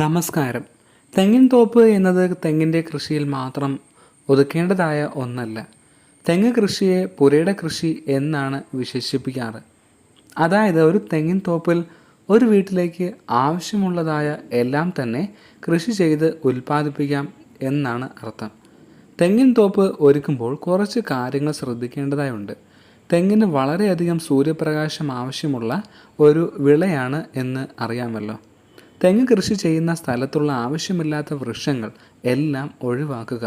നമസ്കാരം. തെങ്ങിൻ തോപ്പ് എന്നത് തെങ്ങിൻ്റെ കൃഷിയിൽ മാത്രം ഒതുക്കേണ്ടതായ ഒന്നല്ല. തെങ്ങ് കൃഷിയെ പുരയുടെ കൃഷി എന്നാണ് വിശേഷിപ്പിക്കാറ്. അതായത് ഒരു തെങ്ങിൻ തോപ്പിൽ ഒരു വീട്ടിലേക്ക് ആവശ്യമുള്ളതായ എല്ലാം തന്നെ കൃഷി ചെയ്ത് ഉൽപ്പാദിപ്പിക്കാം എന്നാണ് അർത്ഥം. തെങ്ങിൻ തോപ്പ് ഒരുക്കുമ്പോൾ കുറച്ച് കാര്യങ്ങൾ ശ്രദ്ധിക്കേണ്ടതായുണ്ട്. തെങ്ങിന് വളരെയധികം സൂര്യപ്രകാശം ആവശ്യമുള്ള ഒരു വിളയാണ് എന്ന് അറിയാമല്ലോ. തെങ്ങ് കൃഷി ചെയ്യുന്ന സ്ഥലത്തുള്ള ആവശ്യമില്ലാത്ത വൃക്ഷങ്ങൾ എല്ലാം ഒഴിവാക്കുക.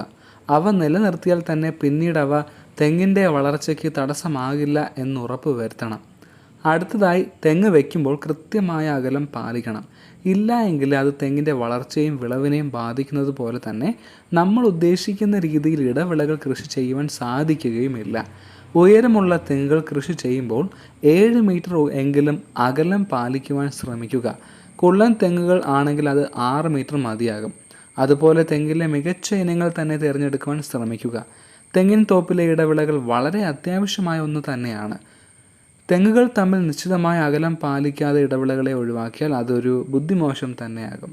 അവ നിലനിർത്തിയാൽ തന്നെ പിന്നീട് അവ തെങ്ങിൻ്റെ വളർച്ചയ്ക്ക് തടസ്സമാകില്ല എന്ന് ഉറപ്പ് വരുത്തണം. അടുത്തതായി തെങ്ങ് വയ്ക്കുമ്പോൾ കൃത്യമായ അകലം പാലിക്കണം. ഇല്ല എങ്കിൽ അത് തെങ്ങിൻ്റെ വളർച്ചയും വിളവിനെയും ബാധിക്കുന്നത് പോലെ തന്നെ നമ്മൾ ഉദ്ദേശിക്കുന്ന രീതിയിൽ ഇടവിളകൾ കൃഷി ചെയ്യുവാൻ സാധിക്കുകയുമില്ല. ഉയരമുള്ള തെങ്ങുകൾ കൃഷി ചെയ്യുമ്പോൾ 7 മീറ്റർ എങ്കിലും അകലം പാലിക്കുവാൻ ശ്രമിക്കുക. കുള്ളൻ തെങ്ങുകൾ ആണെങ്കിൽ അത് 6 മീറ്റർ മതിയാകും. അതുപോലെ തെങ്ങിലെ മികച്ച ഇനങ്ങൾ തന്നെ തിരഞ്ഞെടുക്കുവാൻ ശ്രമിക്കുക. തെങ്ങിൻ തോപ്പിലെ ഇടവിളകൾ വളരെ അത്യാവശ്യമായ ഒന്ന് തന്നെയാണ്. തെങ്ങുകൾ തമ്മിൽ നിശ്ചിതമായ അകലം പാലിക്കാതെ ഇടവിളകളെ ഒഴിവാക്കിയാൽ അതൊരു ബുദ്ധിമോശം തന്നെയാകും.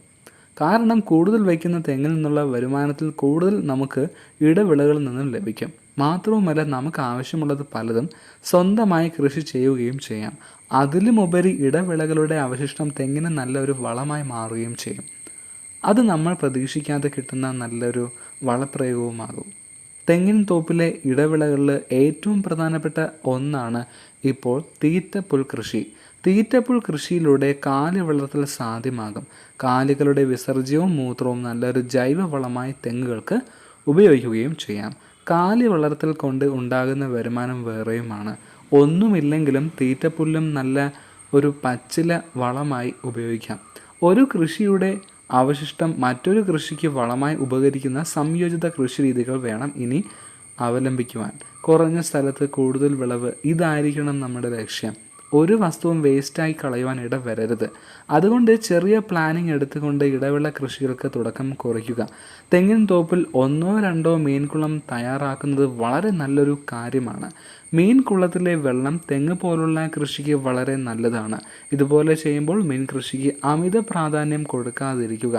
കാരണം കൂടുതൽ വയ്ക്കുന്ന തെങ്ങിൽ നിന്നുള്ള വരുമാനത്തിൽ കൂടുതൽ നമുക്ക് ഇടവിളകളിൽ നിന്നും ലഭിക്കും. മാത്രവുമല്ല, നമുക്ക് ആവശ്യമുള്ളത് പലതും സ്വന്തമായി കൃഷി ചെയ്യുകയും ചെയ്യാം. അതിലുമുപരി ഇടവിളകളുടെ അവശിഷ്ടം തെങ്ങിന് നല്ലൊരു വളമായി മാറുകയും ചെയ്യും. അത് നമ്മൾ പ്രതീക്ഷിക്കാതെ കിട്ടുന്ന നല്ലൊരു വളപ്രയോഗവുമാകും. തെങ്ങിൻ തോപ്പിലെ ഇടവിളകളിൽ ഏറ്റവും പ്രധാനപ്പെട്ട ഒന്നാണ് ഇപ്പോൾ തീറ്റപ്പുൽ കൃഷി. തീറ്റപ്പുൽ കൃഷിയിലൂടെ കാലി വളർത്തൽ സാധ്യമാകും. കാലികളുടെ വിസർജ്യവും മൂത്രവും നല്ലൊരു ജൈവ വളമായി തെങ്ങുകൾക്ക് ഉപയോഗിക്കുകയും ചെയ്യാം. കാലി വളർത്തൽ കൊണ്ട് ഉണ്ടാകുന്ന വരുമാനം വേറെയുമാണ്. ഒന്നുമില്ലെങ്കിലും തീറ്റപ്പുല്ലും നല്ല ഒരു പച്ചില വളമായി ഉപയോഗിക്കാം. ഒരു കൃഷിയുടെ അവശിഷ്ടം മറ്റൊരു കൃഷിക്ക് വളമായി ഉപകരിക്കുന്ന സംയോജിത കൃഷി രീതികൾ വേണം ഇനി അവലംബിക്കുവാൻ. കുറഞ്ഞ സ്ഥലത്ത് കൂടുതൽ വിളവ്, ഇതായിരിക്കണം നമ്മുടെ ലക്ഷ്യം. ഒരു വസ്തുവും വേസ്റ്റായി കളയുവാൻ ഇടവരരുത്. അതുകൊണ്ട് ചെറിയ പ്ലാനിങ് എടുത്തുകൊണ്ട് ഇടവിള കൃഷികൾക്ക് തുടക്കം കുറിക്കുക. തെങ്ങിൻ തോപ്പിൽ 1-2 മീൻകുളം തയ്യാറാക്കുന്നത് വളരെ നല്ലൊരു കാര്യമാണ്. മീൻകുളത്തിലെ വെള്ളം തെങ്ങ് പോലുള്ള കൃഷിക്ക് വളരെ നല്ലതാണ്. ഇതുപോലെ ചെയ്യുമ്പോൾ മീൻ കൃഷിക്ക് അമിത പ്രാധാന്യം കൊടുക്കാതിരിക്കുക.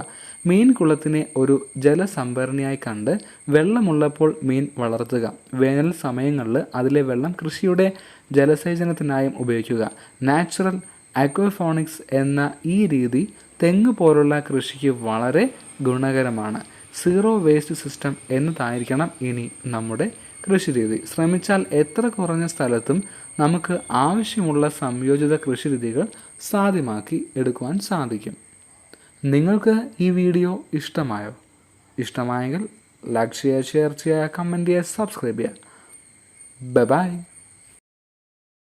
മീൻകുളത്തിനെ ഒരു ജലസംഭരണിയായി കണ്ട് വെള്ളമുള്ളപ്പോൾ മീൻ വളർത്തുക. വേനൽ സമയങ്ങളിൽ അതിലെ വെള്ളം കൃഷിയുടെ ജലസേചനത്തിനായും ഉപയോഗിക്കുക. നാച്ചുറൽ അക്വാഫോണിക്സ് എന്ന ഈ രീതി തെങ്ങ് പോലുള്ള കൃഷിക്ക് വളരെ ഗുണകരമാണ്. സീറോ വേസ്റ്റ് സിസ്റ്റം എന്നതായിരിക്കണം ഇനി നമ്മുടെ കൃഷി രീതി. ശ്രമിച്ചാൽ എത്ര കുറഞ്ഞ സ്ഥലത്തും നമുക്ക് ആവശ്യമുള്ള സംയോജിത കൃഷി രീതികൾ സാധ്യമാക്കി എടുക്കുവാൻ സാധിക്കും. നിങ്ങൾക്ക് ഈ വീഡിയോ ഇഷ്ടമായോ? ഇഷ്ടമായെങ്കിൽ ലൈക്ക് ചെയ്യുക, ഷെയർ ചെയ്യുക, കമൻറ്റ് ചെയ്യുക, സബ്സ്ക്രൈബ് ചെയ്യുക. ബൈ.